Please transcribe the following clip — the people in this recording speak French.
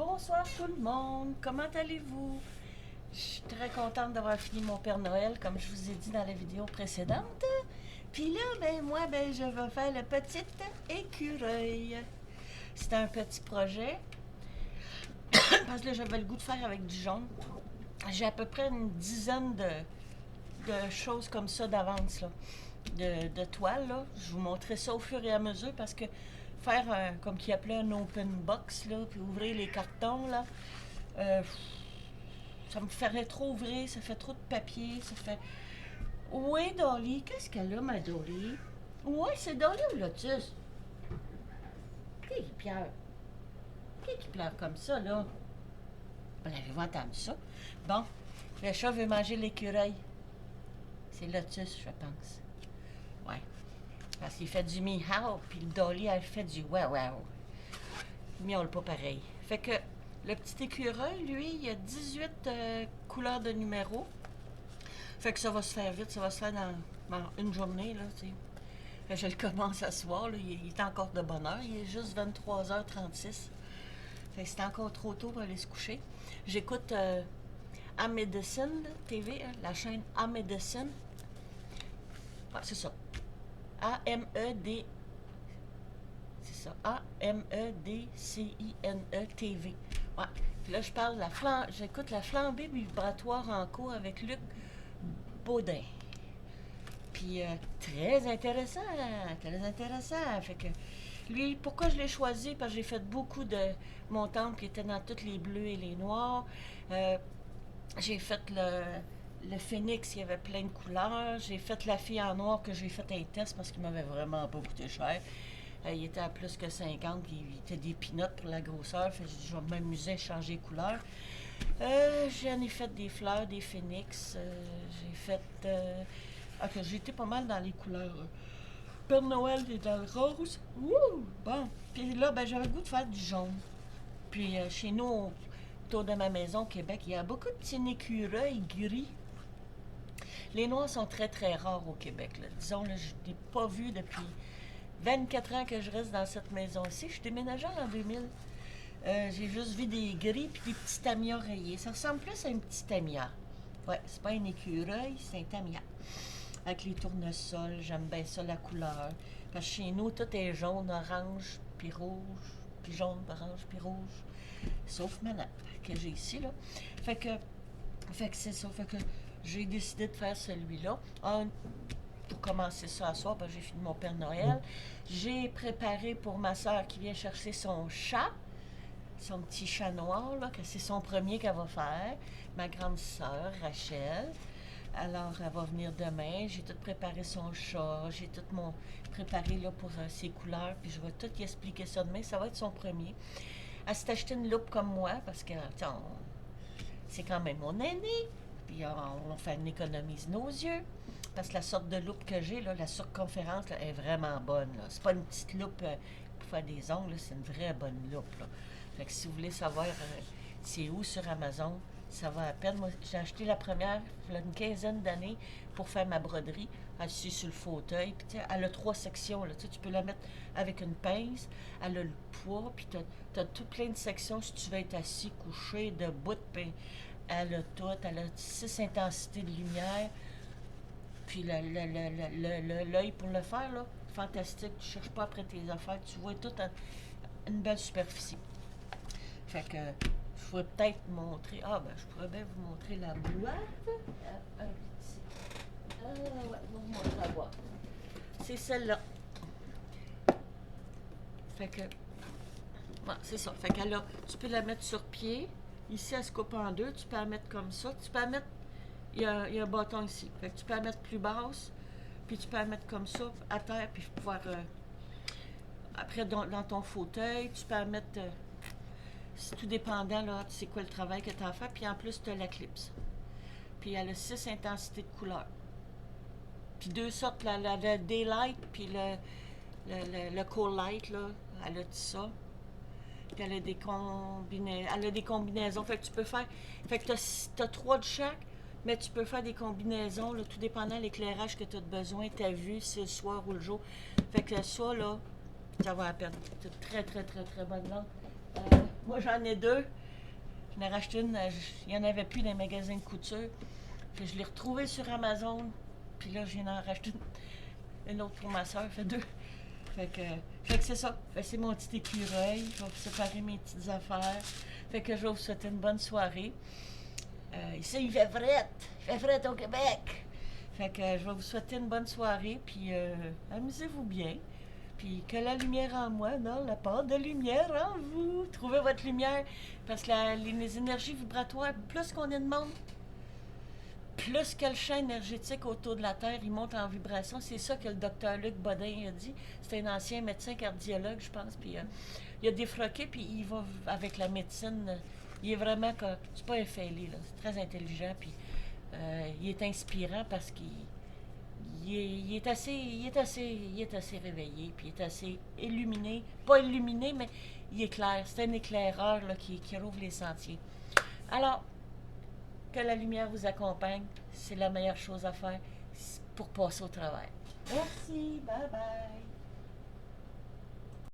Bonsoir tout le monde, comment allez-vous? Je suis très contente d'avoir fini mon Père Noël, comme je vous ai dit dans la vidéo précédente. Puis là, moi, je vais faire le petit écureuil. C'est un petit projet, parce que là, j'avais le goût de faire avec du jaune. J'ai à peu près une dizaine de choses comme ça d'avance, là, de toiles, là. Je vous montrerai ça au fur et à mesure, parce que faire, comme qu'il appelait un open box, là, puis ouvrir les cartons, là, euh, ça me ferait trop ouvrir, ça fait trop de papier, ça fait... Oui, Dolly, qu'est-ce qu'elle a, ma Dolly? Oui, c'est Dolly ou Lotus? Qui pleure? Qui pleure comme ça, là? Vous avez entendu ça? Bon, le chat veut manger l'écureuil. C'est Lotus, je pense. Ouais. Parce qu'il fait du miau, puis le Dolly, elle fait du wow. Il miaule pas pareil. Fait que le petit écureuil, lui, il a 18 couleurs de numéros. Fait que ça va se faire vite, ça va se faire dans une journée, là, tu sais. Je le commence à soir, là, il est encore de bonne heure, il est juste 23h36. Fait que c'est encore trop tôt pour aller se coucher. J'écoute Amedicine TV, hein, la chaîne Amedicine. Ah, c'est ça. A-M-E-D... C'est ça. A-M-E-D-C-I-N-E TV. Ouais. Puis là, j'écoute la flambée vibratoire en cours avec Luc Baudin. Puis très intéressant, très intéressant. Fait que lui, pourquoi je l'ai choisi? Parce que j'ai fait beaucoup de montantes qui étaient dans toutes les bleus et les noirs. J'ai fait le phénix, il y avait plein de couleurs. J'ai fait la fille en noir que j'ai fait un test parce qu'il m'avait vraiment pas coûté cher. Il était à plus que 50, puis il était des pinottes pour la grosseur. Fait que je vais m'amuser à changer les couleurs. J'en ai fait des fleurs, des phénix. J'ai fait... j'ai été pas mal dans les couleurs. Père Noël est dans le rose. Ouh! Bon. Puis là, j'avais le goût de faire du jaune. Puis chez nous, autour de ma maison au Québec, il y a beaucoup de petits écureuils gris. Les noirs sont très très rares au Québec, là. Disons, là, je n'ai pas vu depuis 24 ans que je reste dans cette maison-ci. Je suis déménagée en 2000. J'ai juste vu des gris puis des petits tamias rayés. Ça ressemble plus à un petit tamia. Ouais, c'est pas un écureuil, c'est un tamia. Avec les tournesols, j'aime bien ça, la couleur. Parce que chez nous, tout est jaune, orange, puis rouge, puis jaune, orange, puis rouge. Sauf maintenant, que j'ai ici, là. Fait que c'est ça. Fait que j'ai décidé de faire celui-là. Pour commencer ça à soir, j'ai fini mon Père Noël. J'ai préparé pour ma soeur qui vient chercher son chat, son petit chat noir, là, que c'est son premier qu'elle va faire. Ma grande sœur, Rachel. Alors, elle va venir demain. J'ai tout préparé son chat. J'ai tout préparé là, pour ses couleurs. Puis je vais tout y expliquer ça demain. Ça va être son premier. Elle s'est acheté une loupe comme moi parce que c'est quand même mon aîné. Puis on économise nos yeux. Parce que la sorte de loupe que j'ai, là, la circonférence, là, est vraiment bonne. C'est pas une petite loupe pour faire des ongles, c'est une vraie bonne loupe. Là. Fait que si vous voulez savoir c'est où sur Amazon, ça va à peine. Moi, j'ai acheté la première il y a une quinzaine d'années pour faire ma broderie, assise sur le fauteuil. Puis, elle a 3 sections. Là, tu peux la mettre avec une pince. Elle a le poids. Puis, tu as tout plein de sections si tu veux être assis, couché, debout. Puis, elle a tout. Elle a 6 intensités de lumière. Puis, l'œil pour le faire, là, fantastique. Tu cherches pas après tes affaires. Tu vois tout une belle superficie. Fait que je pourrais peut-être montrer. Je pourrais bien vous montrer la boîte. Ouais, je vais vous montrer la boîte. C'est celle-là. Fait que. C'est ça. Fait que là, tu peux la mettre sur pied. Ici, elle se coupe en deux. Tu peux la mettre comme ça. Tu peux la mettre. Il y a un bâton ici. Fait que tu peux la mettre plus basse. Puis tu peux la mettre comme ça, à terre. Puis pouvoir. Après, dans ton fauteuil, tu peux la mettre. C'est tout dépendant, là, tu sais quoi le travail que tu as à faire. Puis en plus, tu as la clipse. Puis elle a 6 intensités de couleurs. Puis 2 sortes, le daylight, puis le cold light, là. Elle a tout ça. Puis elle a des combinaisons. Fait que tu peux faire. Fait que tu as 3 de chaque, mais tu peux faire des combinaisons, là, tout dépendant de l'éclairage que tu as besoin. Tu as vu, c'est le soir ou le jour. Fait que ça, là, ça va à peine. C'est une très, très, très, très bonne lampe. Moi, j'en ai deux. J'en ai racheté une. Il n'y en avait plus dans les magasins de couture. Puis je l'ai retrouvée sur Amazon. Puis là, j'ai en racheté une autre pour ma soeur. Fait deux. Fait que c'est ça. Fait que c'est mon petit écureuil. Je vais séparer mes petites affaires. Fait que je vais vous souhaiter une bonne soirée. Ici, il fait fret. Il fait fret au Québec. Fait que je vais vous souhaiter une bonne soirée. Puis amusez-vous bien. Puis que la lumière en moi, non, la part de lumière en vous. Trouvez votre lumière. Parce que les énergies vibratoires, plus qu'on est de monde, plus que le champ énergétique autour de la Terre, il monte en vibration. C'est ça que le docteur Luc Bodin a dit. C'est un ancien médecin cardiologue, je pense. Puis il a défroqué, puis il va avec la médecine. Il est vraiment... C'est pas un fêlé, là. C'est très intelligent, puis il est inspirant parce qu'il il est assez, il est assez réveillé, puis il est assez illuminé. Pas illuminé, mais il est clair. C'est un éclaireur là, qui rouvre les sentiers. Alors, que la lumière vous accompagne, c'est la meilleure chose à faire pour passer au travail. Merci, bye bye.